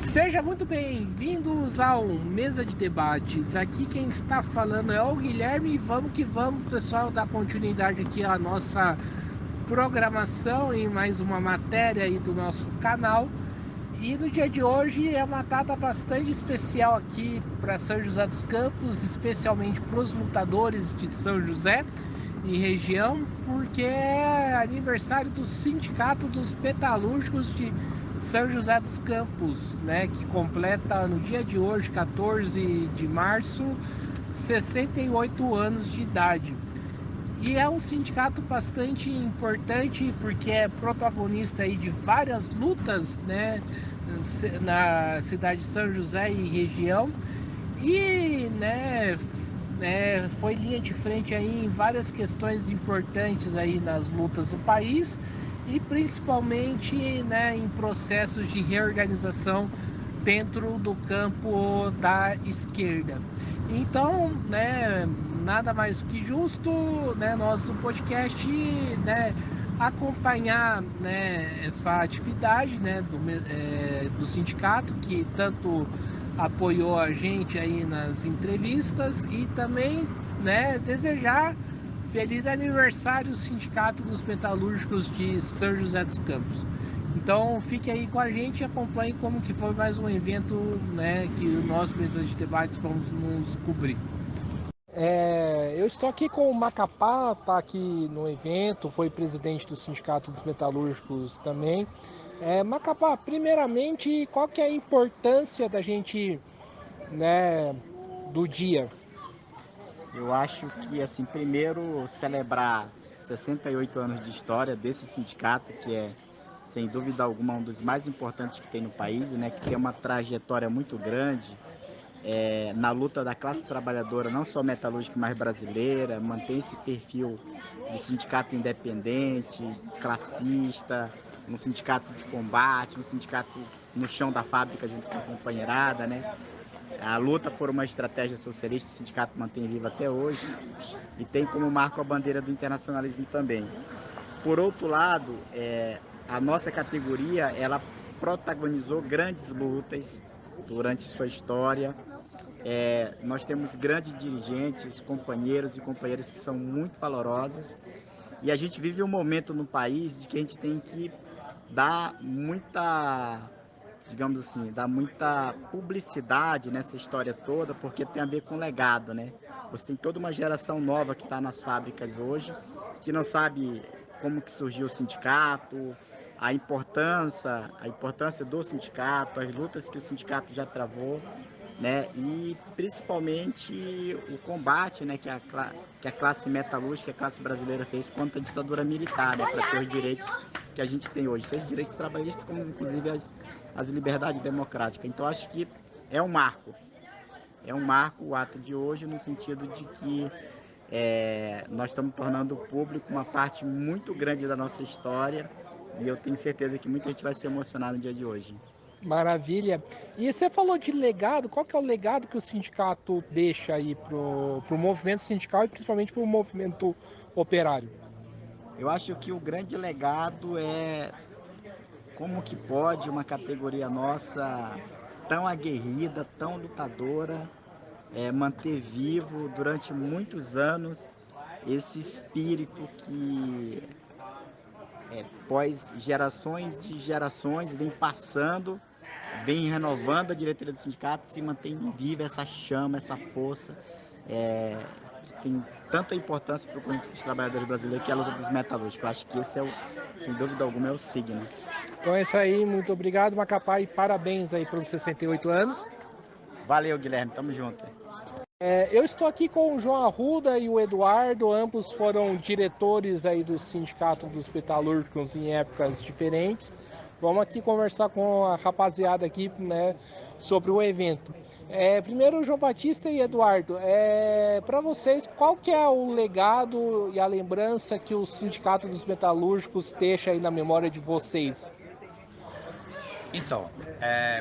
Sejam muito bem-vindos ao Mesa de Debates. Aqui quem está falando é o Guilherme e vamos que vamos, pessoal, dar continuidade aqui à nossa programação em mais uma matéria aí do nosso canal. E no dia de hoje é uma data bastante especial aqui para São José dos Campos, especialmente para os lutadores de São José e região, porque é aniversário do Sindicato dos Metalúrgicos de São José dos Campos, né, que completa no dia de hoje, 14 de março, 68 anos de idade. E é um sindicato bastante importante porque é protagonista aí de várias lutas, né, na cidade de São José e região. E, foi linha de frente aí em várias questões importantes aí nas lutas do país e principalmente, né, em processos de reorganização dentro do campo da esquerda. Então, né, nada mais que justo, né, nós do podcast, né, acompanhar, né, essa atividade, né, do sindicato que tanto apoiou a gente aí nas entrevistas e também, né, desejar feliz aniversário ao Sindicato dos Metalúrgicos de São José dos Campos. Então fique aí com a gente e acompanhe como que foi mais um evento, né, que nós, Mesa de Debates, vamos nos cobrir. Eu estou aqui com o Macapá, está aqui no evento, foi presidente do Sindicato dos Metalúrgicos também. Macapá, primeiramente, qual que é a importância da gente, né, do dia? Eu acho que, assim, primeiro celebrar 68 anos de história desse sindicato, que é, sem dúvida alguma, um dos mais importantes que tem no país, né, que tem uma trajetória muito grande na luta da classe trabalhadora, não só metalúrgica, mas brasileira, mantém esse perfil de sindicato independente, classista, um sindicato de combate, um sindicato no chão da fábrica junto com a companheirada, né? A luta por uma estratégia socialista, o sindicato mantém viva até hoje e tem como marco a bandeira do internacionalismo também. Por outro lado, a nossa categoria, ela protagonizou grandes lutas durante sua história. Nós temos grandes dirigentes, companheiros e companheiras que são muito valorosos e a gente vive um momento no país de que a gente tem que dar muita, digamos assim, dar muita publicidade nessa história toda, porque tem a ver com legado, né? Você tem toda uma geração nova que está nas fábricas hoje, que não sabe como que surgiu o sindicato, a importância do sindicato, as lutas que o sindicato já travou, né? E principalmente o combate, né, que a classe metalúrgica, a classe brasileira fez contra a ditadura militar, né, para ter os direitos que a gente tem hoje, seja direitos trabalhistas, como inclusive as liberdades democráticas. Então acho que é um marco o ato de hoje, no sentido de que nós estamos tornando público uma parte muito grande da nossa história e eu tenho certeza que muita gente vai se emocionar no dia de hoje. Maravilha. E você falou de legado, qual que é o legado que o sindicato deixa aí pro movimento sindical e principalmente pro movimento operário? Eu acho que o grande legado é como que pode uma categoria nossa tão aguerrida, tão lutadora, manter vivo durante muitos anos esse espírito que pós gerações de gerações vem passando, vem renovando a diretoria do sindicato, se mantém viva essa chama, essa força, que tem tanta importância para o conjunto dos trabalhadores brasileiros, que é a luta dos metalúrgicos. Eu acho que esse sem dúvida alguma, é o signo. Então é isso aí, muito obrigado, Macapá, e parabéns aí pelos 68 anos. Valeu, Guilherme, tamo junto. Eu estou aqui com o João Arruda e o Eduardo, ambos foram diretores aí do Sindicato dos Metalúrgicos em épocas diferentes. Vamos aqui conversar com a rapaziada aqui, né, sobre o evento. Primeiro, João Batista e Eduardo, para vocês, qual que é o legado e a lembrança que o Sindicato dos Metalúrgicos deixa aí na memória de vocês? Então,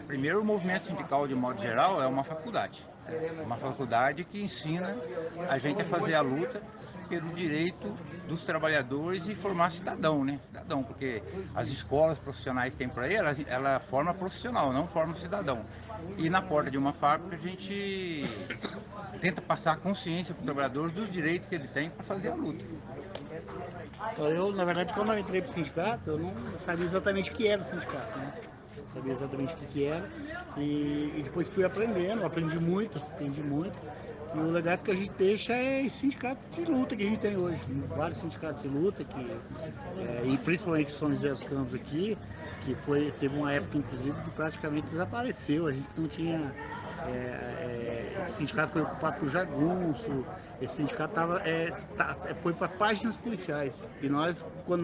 primeiro, o movimento sindical, de modo geral, é uma faculdade. Uma faculdade que ensina a gente a fazer a luta pelo direito dos trabalhadores e formar cidadão, né? Cidadão, porque as escolas profissionais que tem por aí, ela forma profissional, não forma cidadão. E na porta de uma fábrica a gente tenta passar consciência para os trabalhadores dos direitos que ele tem para fazer a luta. Eu, na verdade, quando eu entrei para o sindicato, eu não sabia exatamente o que era o sindicato, né? Sabia exatamente o que era e depois fui aprendendo, aprendi muito. E o legado que a gente deixa é esse sindicato de luta que a gente tem hoje. Vários sindicatos de luta, e principalmente o São José dos Campos aqui, teve uma época, inclusive, que praticamente desapareceu. A gente não tinha... esse sindicato foi ocupado por jagunço, esse sindicato foi para páginas policiais. E nós, quando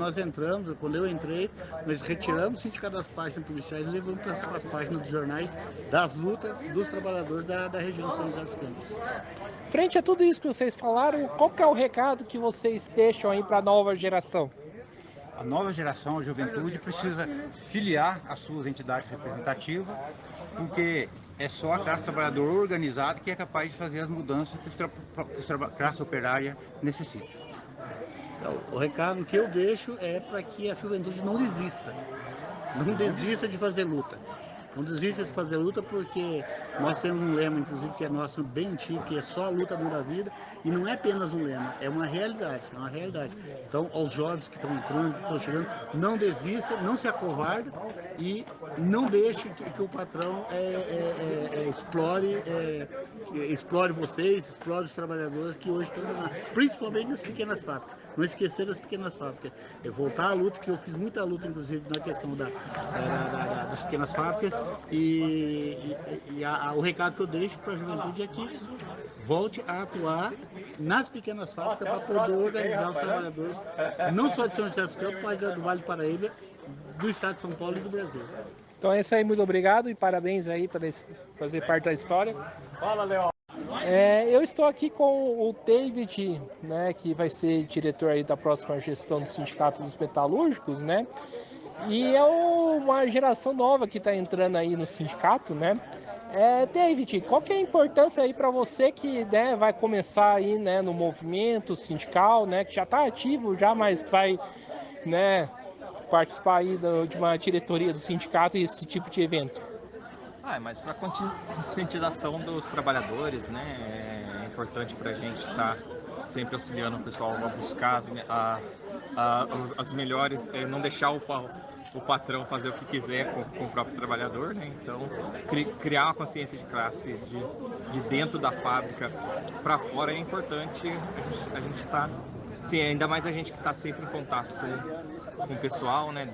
eu entrei, nós retiramos o sindicato das páginas policiais e levamos para as páginas dos jornais das lutas dos trabalhadores da região de São José dos Campos. Frente a tudo isso que vocês falaram, qual que é o recado que vocês deixam aí para a nova geração? A nova geração, a juventude, precisa filiar as suas entidades representativas, porque é só a classe trabalhadora organizada que é capaz de fazer as mudanças que a classe operária necessita. Então, o recado que eu deixo é para que a juventude não desista. Não desista de fazer luta. Não desista de fazer luta, porque nós temos um lema, inclusive, que é nosso, bem antigo, que é só a luta muda a vida, e não é apenas um lema, é uma realidade, Então, aos jovens que estão entrando, que estão chegando, não desista, não se acovarde e não deixe que o patrão explore vocês, explore os trabalhadores que hoje estão lá, principalmente nas pequenas fábricas. Não esquecer das pequenas fábricas. Voltar à luta, que eu fiz muita luta, inclusive, na questão das pequenas fábricas. O recado que eu deixo para a juventude é que volte a atuar nas pequenas fábricas para poder organizar os trabalhadores, não só de São José dos Campos, mas do Vale do Paraíba, do estado de São Paulo e do Brasil. Então é isso aí, muito obrigado e parabéns aí por fazer parte da história. Fala, Léo! Eu estou aqui com o David, né, que vai ser diretor aí da próxima gestão do Sindicato dos Metalúrgicos, né? E é uma geração nova que está entrando aí no sindicato, né? David, qual que é a importância aí para você que, né, vai começar aí, né, no movimento sindical, né, que já está ativo já, mas vai, né, participar aí de uma diretoria do sindicato e esse tipo de evento? Mas para conscientização dos trabalhadores, né, é importante para a gente estar sempre auxiliando o pessoal a buscar as melhores, não deixar o patrão fazer o que quiser com o próprio trabalhador, né? Então, criar uma consciência de classe de dentro da fábrica para fora é importante. A gente está, sim, ainda mais a gente que está sempre em contato com o pessoal, né,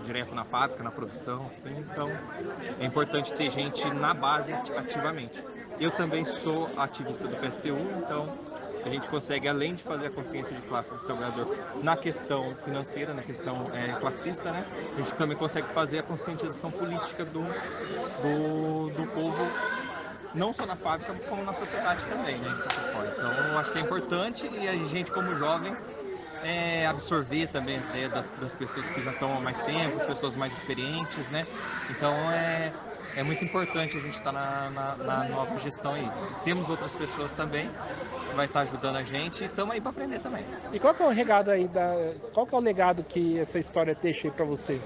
direto na fábrica, na produção, assim. Então é importante ter gente na base ativamente. Eu também sou ativista do PSTU, então a gente consegue, além de fazer a consciência de classe do trabalhador na questão financeira, na questão classista, né, a gente também consegue fazer a conscientização política do povo, não só na fábrica, como na sociedade também, né, fora. Então eu acho que é importante, e a gente, como jovem, absorver também as ideias das pessoas que já estão há mais tempo, as pessoas mais experientes, né? Então é muito importante a gente estar na nova gestão aí. Temos outras pessoas também que vai estar ajudando a gente e estamos aí para aprender também. E qual que é o legado aí qual que é o legado que essa história deixa aí para você?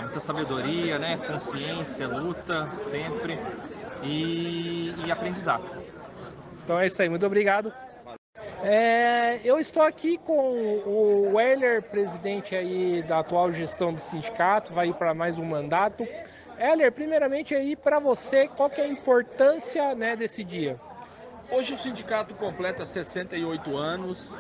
Muita sabedoria, né? Consciência, luta sempre e aprendizado. Então é isso aí, muito obrigado. Eu estou aqui com o Heller, presidente aí da atual gestão do sindicato, vai ir para mais um mandato. Heller, primeiramente aí para você, qual que é a importância, né, desse dia? Hoje o sindicato completa 68 anos,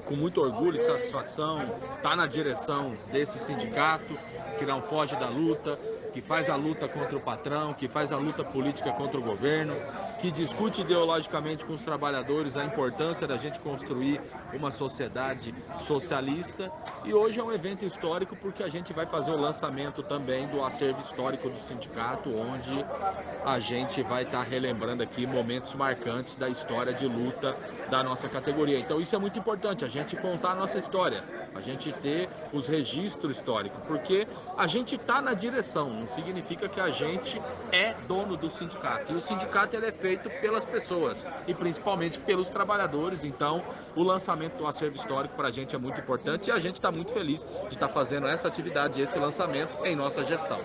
com muito orgulho e satisfação, está na direção desse sindicato que não foge da luta, que faz a luta contra o patrão, que faz a luta política contra o governo, que discute ideologicamente com os trabalhadores a importância da gente construir uma sociedade socialista. E hoje é um evento histórico porque a gente vai fazer o lançamento também do acervo histórico do sindicato, onde a gente vai estar relembrando aqui momentos marcantes da história de luta da nossa categoria. Então isso é muito importante, a gente contar a nossa história. a gente ter os registros históricos, porque a gente está na direção, não significa que a gente é dono do sindicato. E o sindicato ele é feito pelas pessoas e principalmente pelos trabalhadores. Então, o lançamento do acervo histórico para a gente é muito importante e a gente está muito feliz de estar fazendo essa atividade, esse lançamento em nossa gestão.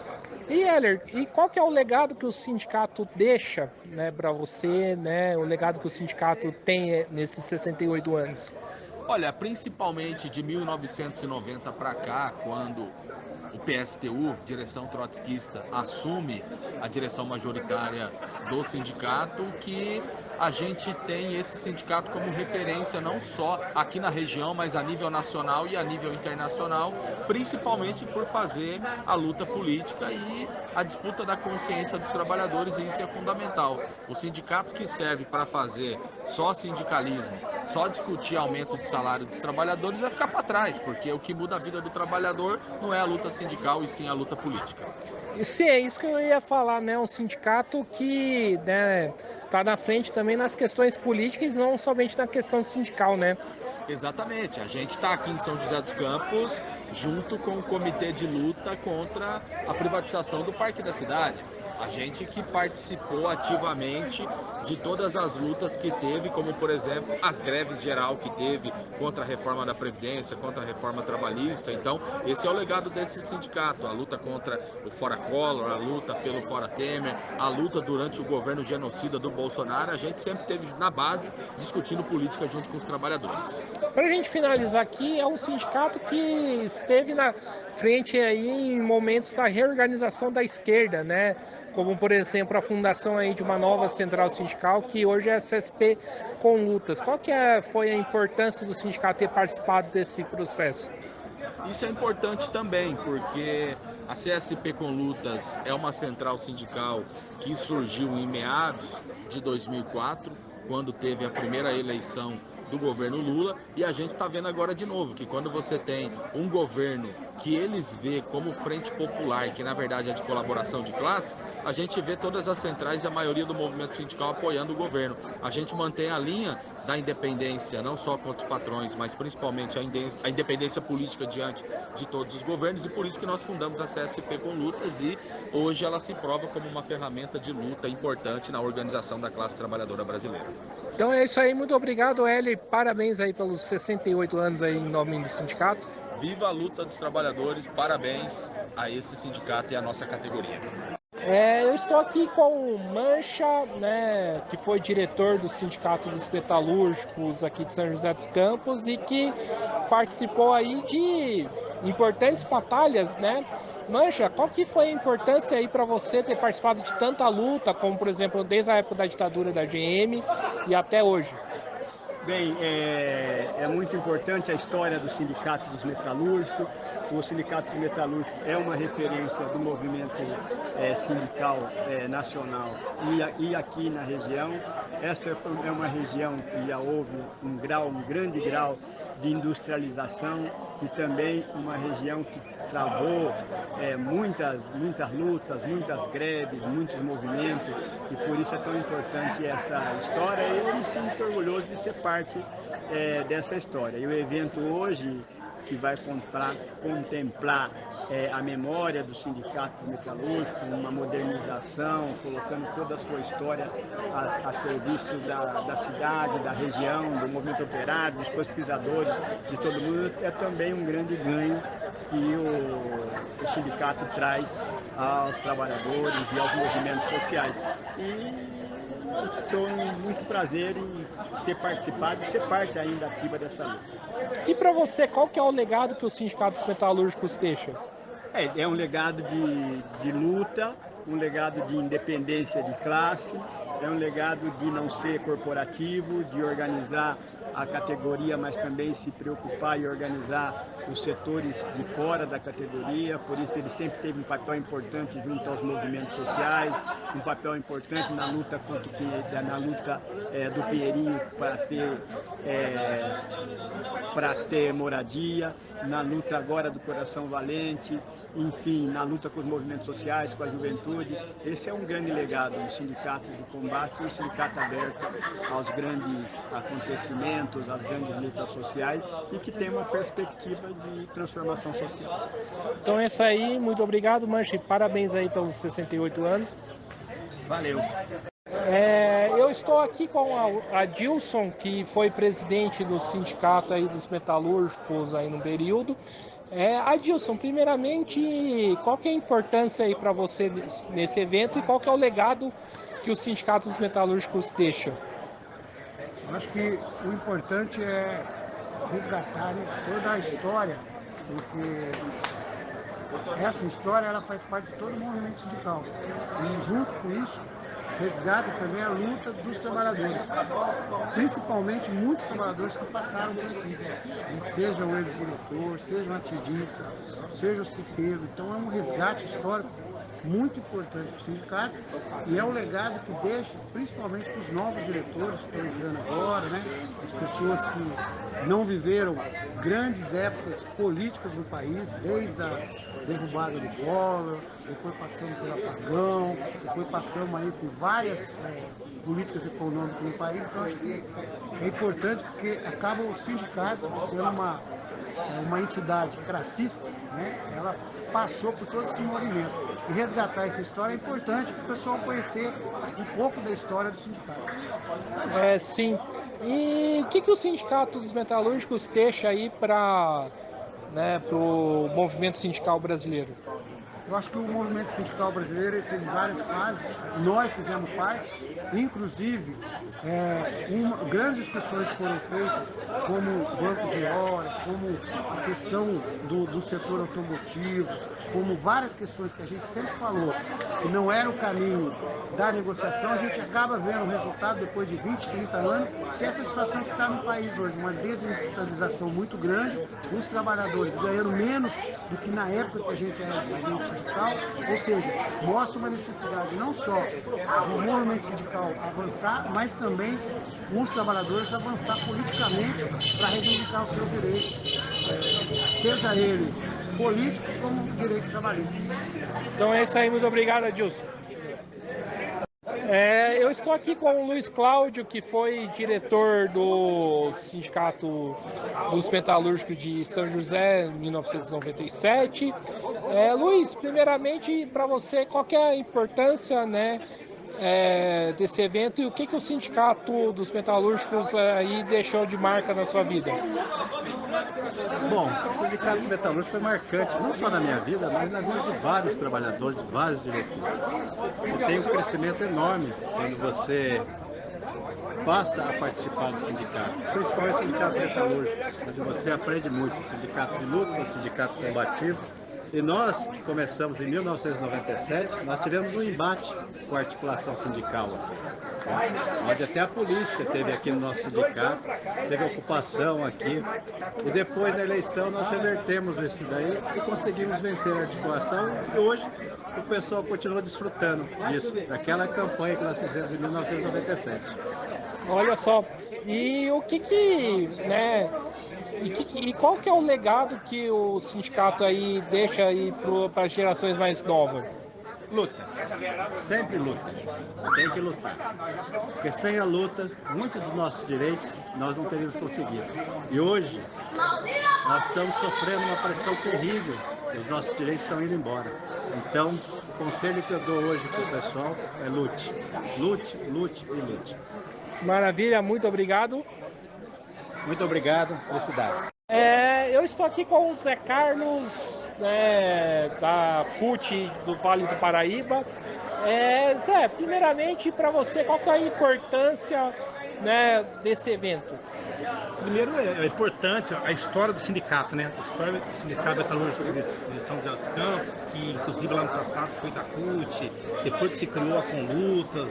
E Heller, e qual que é o legado que o sindicato deixa, né, para você, né, o legado que o sindicato tem nesses 68 anos? Olha, principalmente de 1990 para cá, quando o PSTU, direção trotskista, assume a direção majoritária do sindicato, que a gente tem esse sindicato como referência não só aqui na região, mas a nível nacional e a nível internacional, principalmente por fazer a luta política e a disputa da consciência dos trabalhadores, e isso é fundamental. O sindicato que serve para fazer só sindicalismo, só discutir aumento de salário dos trabalhadores, vai ficar para trás, porque o que muda a vida do trabalhador não é a luta sindical e sim a luta política. Sim, é isso que eu ia falar, né? Um sindicato que, né, tá na frente também nas questões políticas, não somente na questão sindical, né? Exatamente, a gente está aqui em São José dos Campos junto com o comitê de luta contra a privatização do Parque da Cidade. A gente que participou ativamente de todas as lutas que teve, como por exemplo as greves geral que teve contra a reforma da Previdência, contra a reforma trabalhista. Então esse é o legado desse sindicato, a luta contra o Fora Collor, a luta pelo Fora Temer, a luta durante o governo genocida do Bolsonaro. A gente sempre esteve na base discutindo política junto com os trabalhadores. Para a gente finalizar aqui, é um sindicato que esteve na frente aí em momentos da reorganização da esquerda, né? Como, por exemplo, a fundação aí de uma nova central sindical, que hoje é a CSP com Lutas. Qual que foi a importância do sindicato ter participado desse processo? Isso é importante também, porque a CSP com Lutas é uma central sindical que surgiu em meados de 2004, quando teve a primeira eleição do governo Lula, e a gente está vendo agora de novo que quando você tem um governo que eles vê como frente popular, que na verdade é de colaboração de classe, a gente vê todas as centrais e a maioria do movimento sindical apoiando o governo. A gente mantém a linha da independência, não só contra os patrões, mas principalmente a independência política diante de todos os governos, e por isso que nós fundamos a CSP com Lutas, e hoje ela se prova como uma ferramenta de luta importante na organização da classe trabalhadora brasileira. Então é isso aí, muito obrigado, Eli, parabéns aí pelos 68 anos aí em nome do sindicato. Viva a luta dos trabalhadores, parabéns a esse sindicato e a nossa categoria. Eu estou aqui com o Mancha, né, que foi diretor do Sindicato dos Metalúrgicos aqui de São José dos Campos e que participou aí de importantes batalhas, né? Mancha, qual que foi a importância aí para você ter participado de tanta luta, como por exemplo desde a época da ditadura da GM e até hoje? Bem, é muito importante a história do Sindicato dos Metalúrgicos. O Sindicato dos Metalúrgicos é uma referência do movimento sindical nacional e aqui na região. Essa é uma região que já houve um grande grau de industrialização e também uma região que travou muitas lutas, muitas greves, muitos movimentos, e por isso é tão importante essa história. Eu me sinto orgulhoso de ser parte dessa história. E o evento hoje, que vai contemplar a memória do Sindicato Metalúrgico, uma modernização, colocando toda a sua história a serviço da cidade, da região, do movimento operário, dos pesquisadores, de todo mundo, é também um grande ganho que o sindicato traz aos trabalhadores e aos movimentos sociais. E estou com muito prazer em ter participado e ser parte ainda ativa dessa luta. E para você, qual que é o legado que o Sindicato dos Metalúrgicos deixa? É um legado de luta, um legado de independência de classe, é um legado de não ser corporativo, de organizar a categoria, mas também se preocupar e organizar os setores de fora da categoria. Por isso ele sempre teve um papel importante junto aos movimentos sociais, um papel importante na luta do Pinheirinho para ter moradia, na luta agora do Coração Valente, enfim, na luta com os movimentos sociais, com a juventude. Esse é um grande legado, um sindicato de combate, um sindicato aberto aos grandes acontecimentos movimentos, as grandes lutas sociais e que tem uma perspectiva de transformação social. Então é isso aí, muito obrigado, Manchi, parabéns aí pelos 68 anos. Valeu! Eu estou aqui com a Dilson, que foi presidente do sindicato aí dos metalúrgicos aí no período. Adilson, primeiramente, qual que é a importância aí para você nesse evento e qual que é o legado que o Sindicato dos Metalúrgicos deixa? Eu acho que o importante é resgatar toda a história, porque essa história ela faz parte de todo o movimento sindical. E junto com isso, resgata também a luta dos trabalhadores, principalmente muitos trabalhadores que passaram por aqui, seja o ex-diretor, seja um ativista, seja o cipeiro. Então é um resgate histórico muito importante para o sindicato e é o legado que deixa, principalmente para os novos diretores que estão entrando agora, né? As pessoas que não viveram grandes épocas políticas no país, desde a derrubada do Collor, depois passando pelo apagão, depois passamos aí por várias políticas econômicas no país. Então acho que é importante porque acaba o sindicato sendo uma entidade classista, né? Ela passou por todo esse movimento. E resgatar essa história é importante para o pessoal conhecer um pouco da história do sindicato. Sim. E o que o Sindicato dos Metalúrgicos deixa aí para o movimento sindical brasileiro? Eu acho que o movimento sindical brasileiro tem várias fases, nós fizemos parte, inclusive grandes discussões foram feitas, como banco de horas, como a questão do setor automotivo, como várias questões que a gente sempre falou que não era o caminho da negociação, a gente acaba vendo o resultado depois de 20, 30 anos, que é essa situação que está no país hoje, uma desindustrialização muito grande, os trabalhadores ganhando menos do que na época que a gente era dirigente sindical, ou seja, mostra uma necessidade não só do movimento sindical avançar, mas também os trabalhadores avançar politicamente para reivindicar os seus direitos, seja ele político como direitos trabalhistas. Então é isso aí, muito obrigado, Adilson. Eu estou aqui com o Luiz Cláudio, que foi diretor do Sindicato dos Metalúrgicos de São José em 1997. Luiz, primeiramente para você, qual que é a importância, desse evento e o que o Sindicato dos Metalúrgicos aí deixou de marca na sua vida? Bom, o Sindicato dos Metalúrgicos foi marcante, não só na minha vida, mas na vida de vários trabalhadores, de vários diretores. Você tem um crescimento enorme quando você passa a participar do sindicato, principalmente o Sindicato Metalúrgico, onde você aprende muito, o sindicato de luta, o sindicato combativo. E nós, que começamos em 1997, nós tivemos um embate com a articulação sindical, onde até a polícia teve aqui no nosso sindicato, teve ocupação aqui. E depois da eleição nós revertemos esse daí e conseguimos vencer a articulação. E hoje o pessoal continua desfrutando disso, daquela campanha que nós fizemos em 1997. Olha só, e e qual que é o legado que o sindicato aí deixa aí para as gerações mais novas? Luta, sempre luta, tem que lutar, porque sem a luta, muitos dos nossos direitos nós não teríamos conseguido. E hoje, nós estamos sofrendo uma pressão terrível, os nossos direitos estão indo embora. Então, o conselho que eu dou hoje para o pessoal é lute, lute, lute e lute. Maravilha, muito obrigado. Muito obrigado, felicidade. Eu estou aqui com o Zé Carlos, da CUT do Vale do Paraíba. Zé, primeiramente para você, qual que é a importância desse evento? Primeiro é importante a história do sindicato, A história do Sindicato Metalúrgico de São José dos Campos, que inclusive lá no passado foi da CUT, depois que se criou a Conlutas,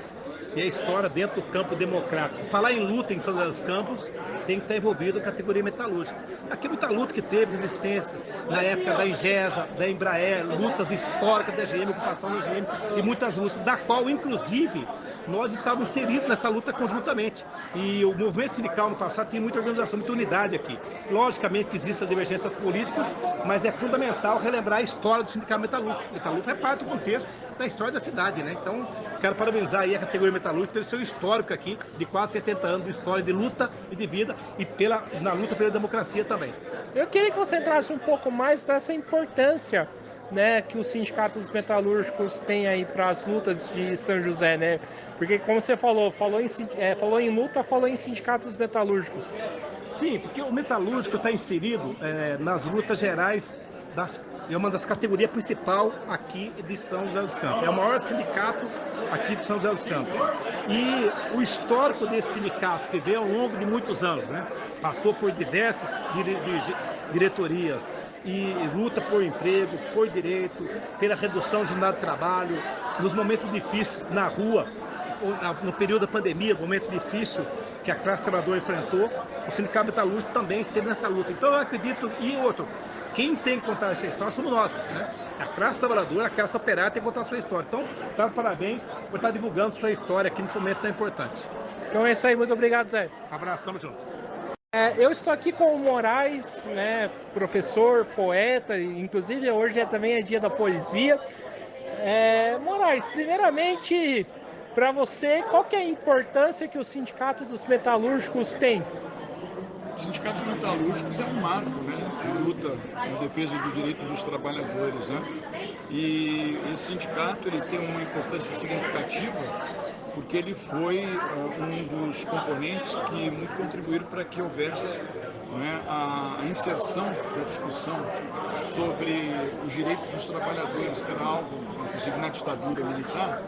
e a história dentro do campo democrático. Falar em luta em São José dos Campos tem que estar envolvido a categoria metalúrgica. Aqui muita luta que teve resistência na época da Ingesa, da Embraer, lutas históricas da GM, ocupação da GM e muitas lutas, da qual inclusive nós estávamos inseridos nessa luta conjuntamente. E o movimento sindical no passado tem muita organização, muita unidade aqui. Logicamente que existem divergências políticas, mas é fundamental relembrar a história do sindicato metalúrgico. O metalúrgico é parte do contexto da história da cidade, né? Então, quero parabenizar aí a categoria metalúrgica pelo seu histórico aqui, de quase 70 anos de história de luta e de vida, e na luta pela democracia também. Eu queria que você entrasse um pouco mais dessa importância, né, que o Sindicato dos Metalúrgicos tem aí para as lutas de São José, né? Porque, como você falou em luta, falou em Sindicato dos Metalúrgicos. Sim, porque o metalúrgico está inserido nas lutas gerais é uma das categorias principais aqui de São José dos Campos. É o maior sindicato aqui de São José dos Campos. E o histórico desse sindicato, que veio ao longo de muitos anos, né? Passou por diversas diretorias e luta por emprego, por direito, pela redução de jornada de trabalho, nos momentos difíceis na rua, no período da pandemia, momento difícil que a classe trabalhadora enfrentou, o sindicato metalúrgico também esteve nessa luta. Então eu acredito, e outro, quem tem que contar essa história somos nós, né? A classe trabalhadora, a classe operária tem que contar a sua história. Então, tá, parabéns por estar divulgando sua história aqui nesse momento tão importante. Então é isso aí, muito obrigado, Zé. Abraço, tamo junto. Eu estou aqui com o Moraes, né, professor, poeta, inclusive hoje também é dia da poesia. Moraes, primeiramente, para você, qual que é a importância que o Sindicato dos Metalúrgicos tem? O Sindicato dos Metalúrgicos é um marco, né, de luta em defesa do direito dos trabalhadores, né? E esse sindicato ele tem uma importância significativa porque ele foi um dos componentes que muito contribuíram para que houvesse, né, a inserção da discussão sobre os direitos dos trabalhadores, que era algo, inclusive na ditadura militar,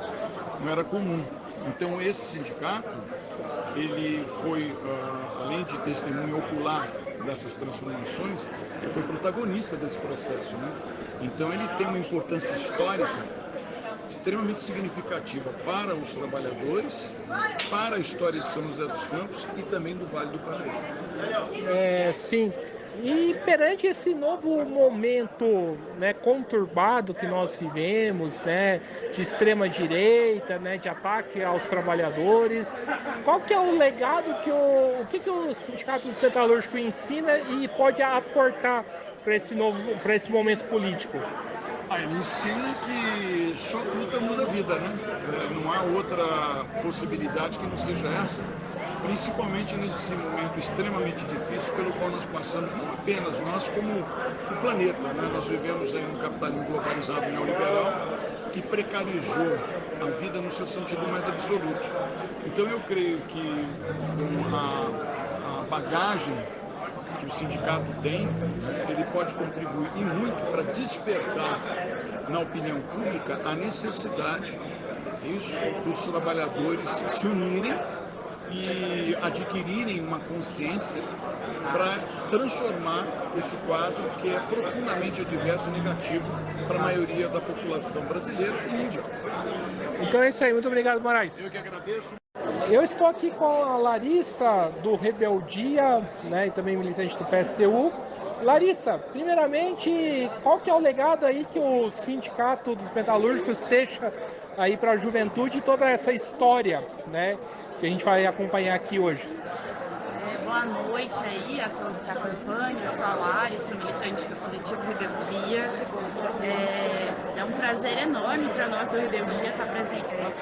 não era comum. Então esse sindicato, ele foi, além de testemunho ocular dessas transformações, ele foi protagonista desse processo, né? Então ele tem uma importância histórica extremamente significativa para os trabalhadores, para a história de São José dos Campos e também do Vale do Paraíba. Sim. E perante esse novo momento, né, conturbado que nós vivemos, né, de extrema direita, né, de ataque aos trabalhadores, qual que é o legado o que o Sindicato dos Metalúrgicos ensina e pode aportar para esse momento político? Ele ensina que só luta muda a vida, né? Não há outra possibilidade que não seja essa, principalmente nesse momento extremamente difícil pelo qual nós passamos, não apenas nós, como o planeta, né? Nós vivemos aí num capitalismo globalizado neoliberal que precarizou a vida no seu sentido mais absoluto. Então eu creio que com a bagagem que o sindicato tem, ele pode contribuir e muito para despertar na opinião pública a necessidade dos trabalhadores se unirem e adquirirem uma consciência para transformar esse quadro que é profundamente adverso e negativo para a maioria da população brasileira e mundial. Então é isso aí, muito obrigado, Moraes. Eu que agradeço. Eu estou aqui com a Larissa, do Rebeldia, né, e também militante do PSTU. Larissa, primeiramente, qual que é o legado aí que o Sindicato dos Metalúrgicos deixa aí para a juventude e toda essa história, né, que a gente vai acompanhar aqui hoje? Boa noite aí a todos que acompanham. Eu sou a Larissa, militante do coletivo Rebeldia. É um prazer enorme para nós do Rebeldia estar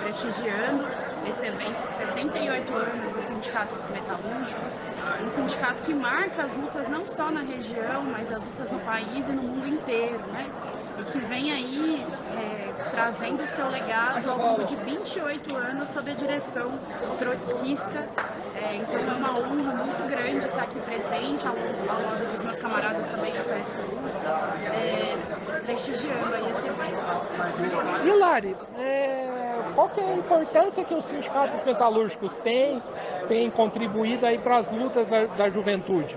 prestigiando esse evento de 68 anos do Sindicato dos Metalúrgicos, um sindicato que marca as lutas não só na região, mas as lutas no país e no mundo inteiro, né? E que vem aí trazendo o seu legado ao longo de 28 anos sob a direção trotskista. Então é uma honra muito grande estar aqui presente, ao lado dos meus camaradas também do PSTU, prestigiando aí esse evento. E Lari, qual que é a importância que os sindicatos metalúrgicos têm contribuído aí para as lutas da juventude?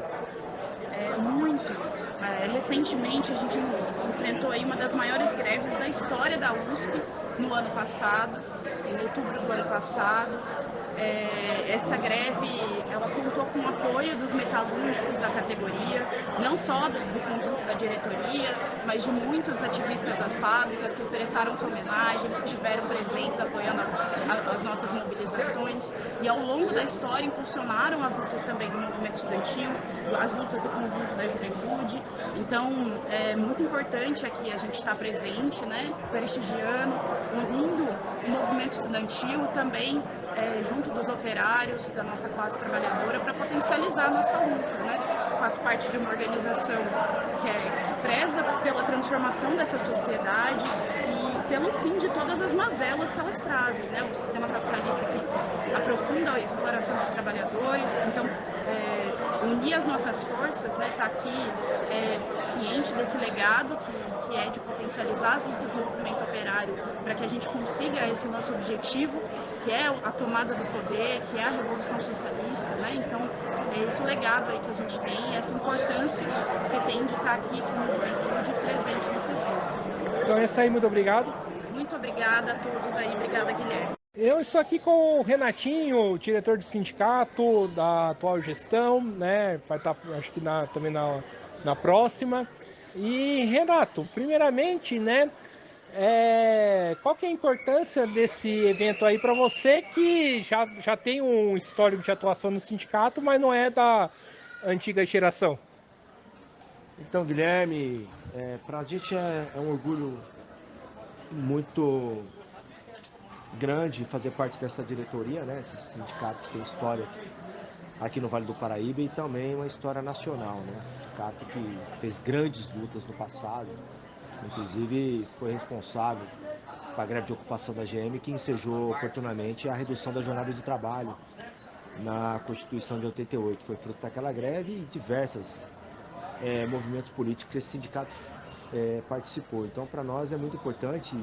Muito. Recentemente a gente enfrentou aí uma das maiores greves da história da USP no ano passado, em outubro do ano passado. Essa greve, ela contou com o apoio dos metalúrgicos da categoria, não só do conjunto da diretoria, mas de muitos ativistas das fábricas que prestaram sua homenagem, que estiveram presentes apoiando as nossas mobilizações e ao longo da história impulsionaram as lutas também do movimento estudantil, as lutas do conjunto da juventude. Então é muito importante aqui a gente estar presente, né, prestigiando, unindo o movimento estudantil também junto dos operários da nossa classe trabalhadora para potencializar a nossa luta, né? Faz parte de uma organização que preza pela transformação dessa sociedade e pelo fim de todas as mazelas que elas trazem, né? O sistema capitalista que aprofunda a exploração dos trabalhadores. Então, unir as nossas forças, né? Tá aqui ciente desse legado que é de potencializar as lutas do movimento operário para que a gente consiga esse nosso objetivo, que é a tomada do poder, que é a revolução socialista, né? Então, é esse o legado aí que a gente tem, essa importância que tem de estar aqui como juventude presente nesse evento. Então é isso aí, muito obrigado. Muito obrigada a todos aí, obrigada, Guilherme. Eu estou aqui com o Renatinho, diretor do sindicato da atual gestão, né? Vai estar, acho que também na próxima. E Renato, primeiramente, né? Qual que é a importância desse evento aí para você que já tem um histórico de atuação no sindicato, mas não é da antiga geração? Então, Guilherme, para a gente é um orgulho muito grande fazer parte dessa diretoria, né? Esse sindicato que tem história aqui no Vale do Paraíba e também uma história nacional, né? Sindicato que fez grandes lutas no passado, inclusive foi responsável para a greve de ocupação da GM, que ensejou oportunamente a redução da jornada de trabalho na Constituição de 88. Foi fruto daquela greve e diversos movimentos políticos que esse sindicato participou. Então, para nós é muito importante,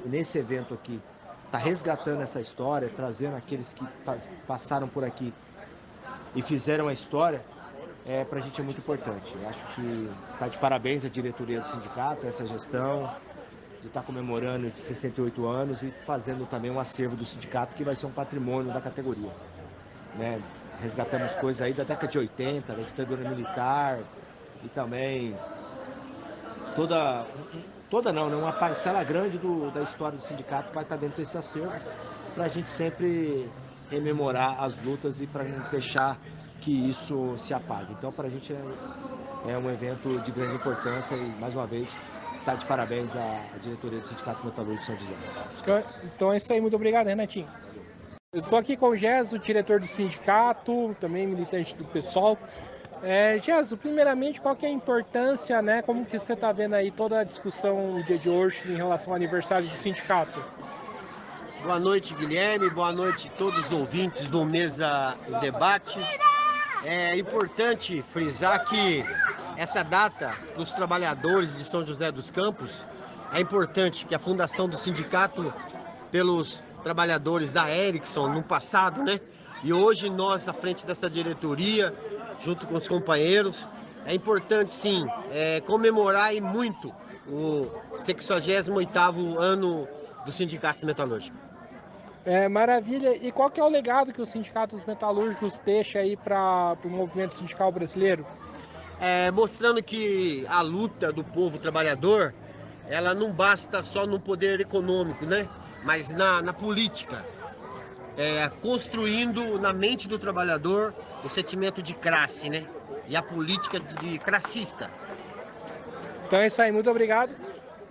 nesse evento aqui, estar resgatando essa história, trazendo aqueles que passaram por aqui e fizeram a história, para a gente é muito importante. Eu acho que está de parabéns a diretoria do sindicato, essa gestão, de estar comemorando esses 68 anos e fazendo também um acervo do sindicato que vai ser um patrimônio da categoria, né? Resgatamos coisas aí da década de 80, da ditadura militar e também uma parcela grande da história do sindicato vai estar dentro desse acervo, para a gente sempre rememorar as lutas e para não deixar que isso se apague. Então, para a gente é um evento de grande importância e, mais uma vez, está de parabéns à diretoria do Sindicato Metalúrgico de São José. Então é isso aí, muito obrigado, Renatinho. Eu estou aqui com o Gesso, diretor do sindicato, também militante do PSOL. Gesso, primeiramente, qual que é a importância, né? Como que você está vendo aí toda a discussão no dia de hoje em relação ao aniversário do sindicato? Boa noite, Guilherme. Boa noite a todos os ouvintes do Mesa em Debate. É importante frisar que essa data dos trabalhadores de São José dos Campos é importante, que a fundação do sindicato pelos trabalhadores da Ericsson no passado, né? E hoje nós, à frente dessa diretoria, junto com os companheiros, é importante sim comemorar e muito o 68º ano do Sindicato Metalúrgico. Maravilha. E qual que é o legado que os sindicatos metalúrgicos deixam aí para o movimento sindical brasileiro? Mostrando que a luta do povo trabalhador, ela não basta só no poder econômico, né? Mas na política. Construindo na mente do trabalhador o sentimento de classe, né? E a política de classista. Então é isso aí, muito obrigado.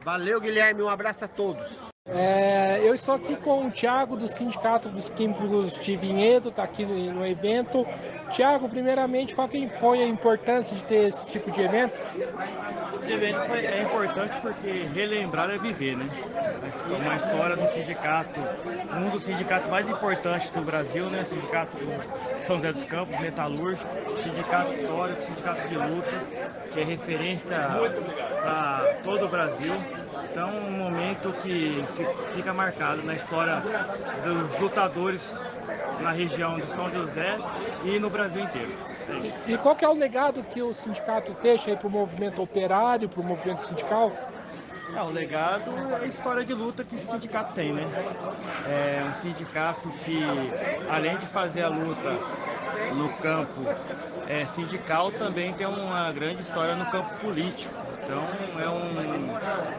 Valeu, Guilherme, um abraço a todos. Eu estou aqui com o Thiago do Sindicato dos Químicos de Vinhedo, está aqui no evento. Thiago, primeiramente, qual que foi a importância de ter esse tipo de evento? O evento é importante porque relembrar é viver, né? Uma história do sindicato, um dos sindicatos mais importantes do Brasil, né? O sindicato do São José dos Campos, metalúrgico, sindicato histórico, sindicato de luta, que é referência para todo o Brasil. Então, um momento que fica marcado na história dos lutadores na região de São José e no Brasil inteiro. E qual que é o legado que o sindicato deixa aí para o movimento operário, para o movimento sindical? O legado é a história de luta que esse sindicato tem, né? É um sindicato que, além de fazer a luta no campo sindical, também tem uma grande história no campo político. Então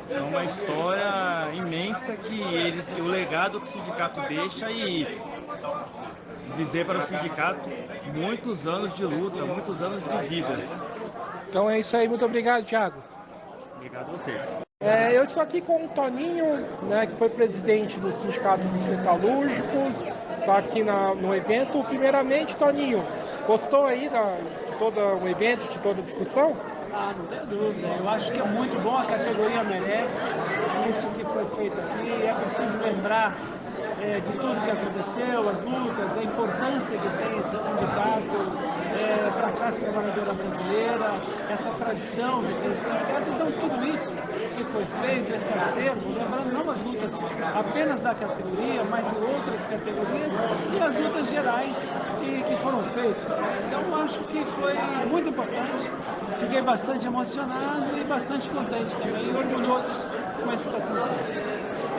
é uma história imensa que o legado que o sindicato deixa e dizer para o sindicato muitos anos de luta, muitos anos de vida. Então é isso aí, muito obrigado, Thiago. Obrigado a vocês. Eu estou aqui com o Toninho, né, que foi presidente do Sindicato dos Metalúrgicos, está aqui no evento. Primeiramente, Toninho, gostou aí de todo o evento, de toda a discussão? Ah, não tem dúvida. Eu acho que é muito bom, a categoria merece isso que foi feito aqui. É preciso lembrar de tudo que aconteceu, as lutas, a importância que tem esse sindicato para a classe trabalhadora brasileira, essa tradição de ter esse sindicato. Então, tudo isso que foi feito, esse acervo, lembrando não as lutas apenas da categoria, mas de outras categorias e as lutas gerais que foram feitas. Então, acho que foi muito importante. Fiquei bastante emocionado e bastante contente também, e orgulhoso com a situação.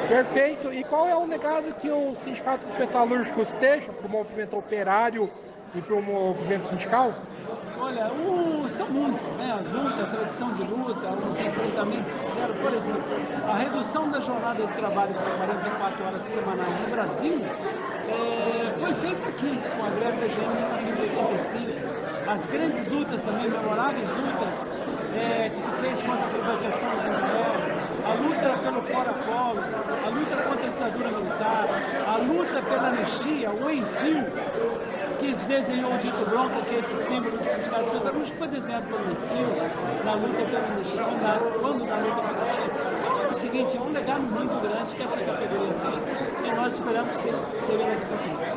Perfeito. E qual é o legado que o Sindicato dos Metalúrgicos deixa para o movimento operário e para o movimento sindical? Olha, são muitos, né? As lutas, a tradição de luta, os enfrentamentos que fizeram, por exemplo, a redução da jornada de trabalho para 44 horas semanais no Brasil foi feita aqui, com a greve da GM em 1985. As grandes lutas também, memoráveis lutas que se fez contra a privatização do minério, a luta pelo fora-polo, a luta contra a ditadura militar, a luta pela anistia, o Enfio, que desenhou o Dito Bronca, que é esse símbolo do sindicato metalúrgico, foi desenhado pelo Enfio, na luta pela anistia, quando na luta pela anistia. Então é o seguinte, é um legado muito grande que essa categoria tem, e nós esperamos ser daqui para frente.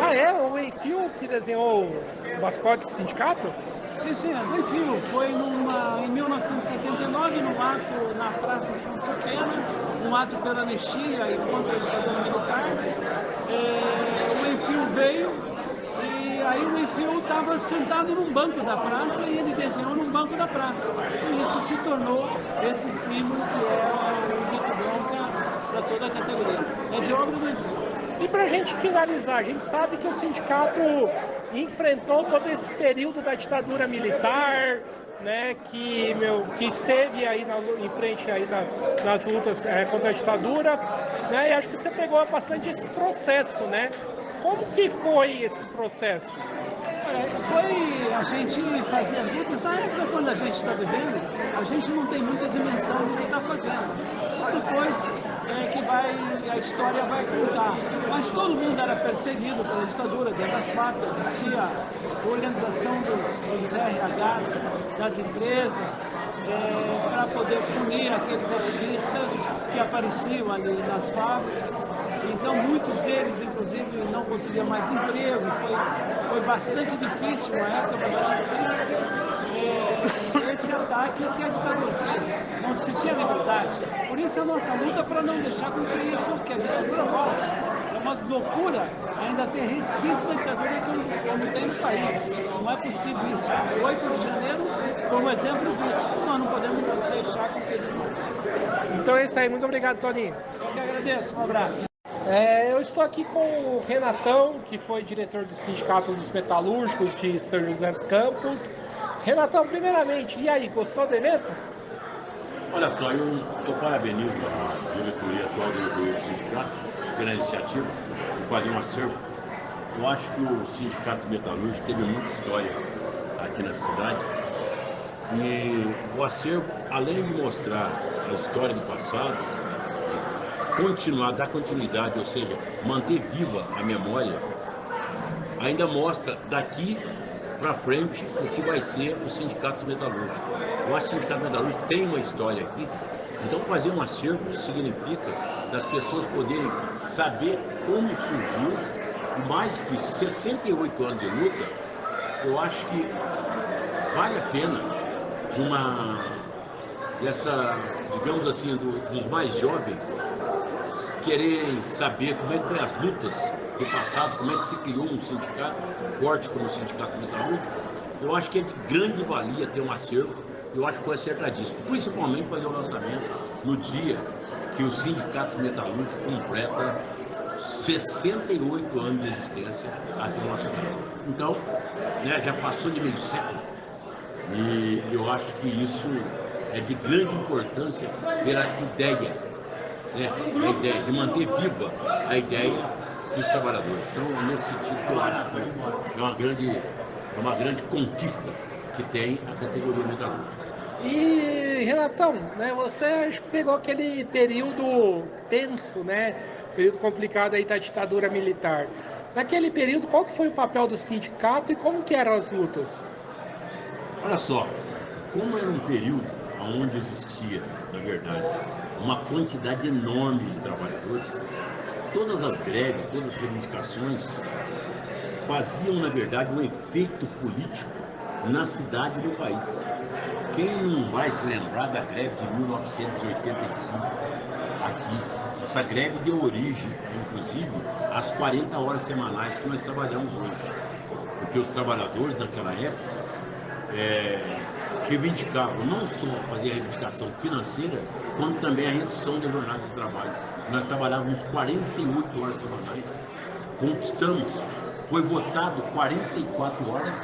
Ah, é? O Enfio que desenhou o mascote do sindicato? Sim, o Enfio foi em 1979, num ato na Praça Afonso Pena, um ato pela anistia e contra a ditadura militar. O Enfio veio e aí o Enfio estava sentado num banco da praça e ele desenhou num banco da praça. E isso se tornou esse símbolo que é o Dito Bronca para toda a categoria. É de obra do Enfio. E para a gente finalizar, a gente sabe que o sindicato enfrentou todo esse período da ditadura militar, né, que esteve aí em frente aí nas lutas contra a ditadura, né, e acho que você pegou bastante esse processo, né? Como que foi esse processo? Foi a gente fazer as lutas. Na época, quando a gente está vivendo, a gente não tem muita dimensão do que está fazendo. Só depois que a história vai contar. Mas todo mundo era perseguido pela ditadura, dentro das fábricas, existia a organização dos RHs, das empresas, para poder punir aqueles ativistas que apareciam ali nas fábricas. Então, muitos deles, inclusive, não conseguiam mais emprego. Foi bastante difícil, uma época bastante difícil. Esse ataque que a ditadura fez, não se tinha liberdade. Por isso a nossa luta para não deixar com que a ditadura volte. É uma loucura ainda ter resquício da ditadura como tem no país. Não é possível isso. O 8 de janeiro foi um exemplo disso. Nós não podemos deixar com que isso volte. Então é isso aí. Muito obrigado, Toninho. Eu que agradeço. Um abraço. Eu estou aqui com o Renatão, que foi diretor do Sindicato dos Metalúrgicos de São José dos Campos. Renatão, primeiramente, e aí, gostou do evento? Olha só, eu parabenizo a diretoria atual do sindicato pela iniciativa de fazer um acervo. Eu acho que o Sindicato Metalúrgico teve muita história aqui na cidade e o acervo, além de mostrar a história do passado, dar continuidade, ou seja, manter viva a memória, ainda mostra daqui para frente o que vai ser o Sindicato Metalúrgico. Eu acho que o Sindicato Metalúrgico tem uma história aqui, então fazer um acervo significa das pessoas poderem saber como surgiu, e mais que 68 anos de luta, eu acho que vale a pena digamos assim, dos mais jovens, querem saber como é que foi as lutas do passado, como é que se criou um sindicato forte como o Sindicato Metalúrgico. Eu acho que é de grande valia ter um acervo, eu acho que foi acertadíssimo, principalmente fazer o lançamento no dia que o Sindicato Metalúrgico completa 68 anos de existência aqui na nossa cidade. Então, já passou de meio século e eu acho que isso é de grande importância pela ideia, né? A ideia de manter viva a ideia dos trabalhadores. Então, nesse sentido, eu acho que é uma grande conquista que tem a categoria metalúrgica. E, Renatão, né, você pegou aquele período tenso, né, período complicado aí da ditadura militar. Naquele período, qual que foi o papel do sindicato e como que eram as lutas? Olha só, como era um período onde existia, na verdade, uma quantidade enorme de trabalhadores, todas as greves, todas as reivindicações faziam, na verdade, um efeito político na cidade e no país. Quem não vai se lembrar da greve de 1985 aqui? Essa greve deu origem, inclusive, às 40 horas semanais que nós trabalhamos hoje. Porque os trabalhadores naquela época reivindicavam não só fazer a reivindicação financeira, como também a redução da jornada de trabalho. Nós trabalhávamos 48 horas semanais, conquistamos, foi votado 44 horas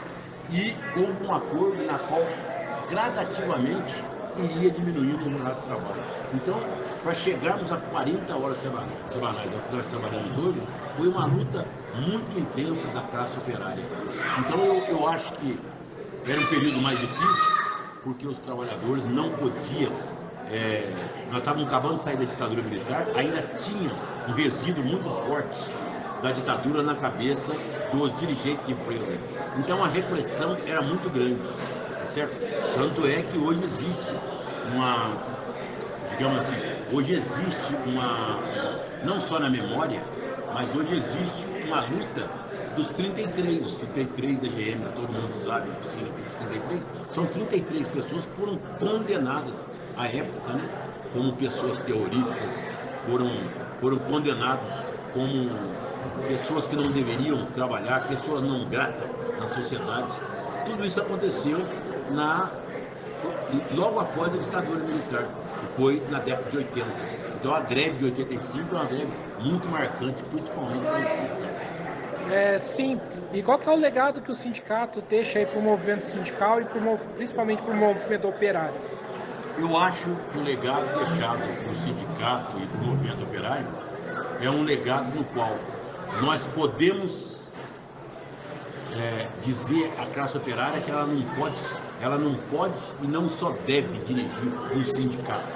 e houve um acordo na qual gradativamente iria diminuindo a jornada de trabalho. Então, para chegarmos a 40 horas semanais, o que nós trabalhamos hoje, foi uma luta muito intensa da classe operária. Então, eu acho que era um período mais difícil, porque os trabalhadores não podiam. Nós estávamos acabando de sair da ditadura militar, ainda tinha um resíduo muito forte da ditadura na cabeça dos dirigentes de empresa. Então, a repressão era muito grande. Certo? Tanto é que hoje existe digamos assim, hoje existe não só na memória, mas hoje existe uma luta dos 33, os 33 da GM, todo mundo sabe o que significa os 33, são 33 pessoas que foram condenadas à época, né? Como pessoas terroristas, foram condenados como pessoas que não deveriam trabalhar, pessoas não gratas na sociedade. Tudo isso aconteceu logo após a ditadura militar, que foi na década de 80. Então a greve de 85 é uma greve muito marcante, principalmente para os sindicatos. Sim, e qual que é o legado que o sindicato deixa aí para o movimento sindical e principalmente para o movimento operário? Eu acho que o legado deixado para o sindicato e para o movimento operário é um legado no qual nós podemos dizer à classe operária que ela não pode e não só deve dirigir um sindicato.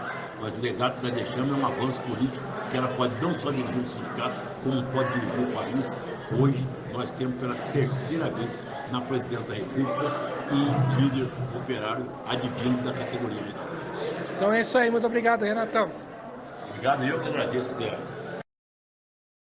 Mas o legado que nós deixamos é um avanço político, que ela pode não só dirigir um sindicato, como pode dirigir o país. Hoje nós temos pela terceira vez na presidência da República um líder operário advindo da categoria metalúrgica. Então é isso aí, muito obrigado, Renatão. Obrigado, eu que agradeço, Pedro.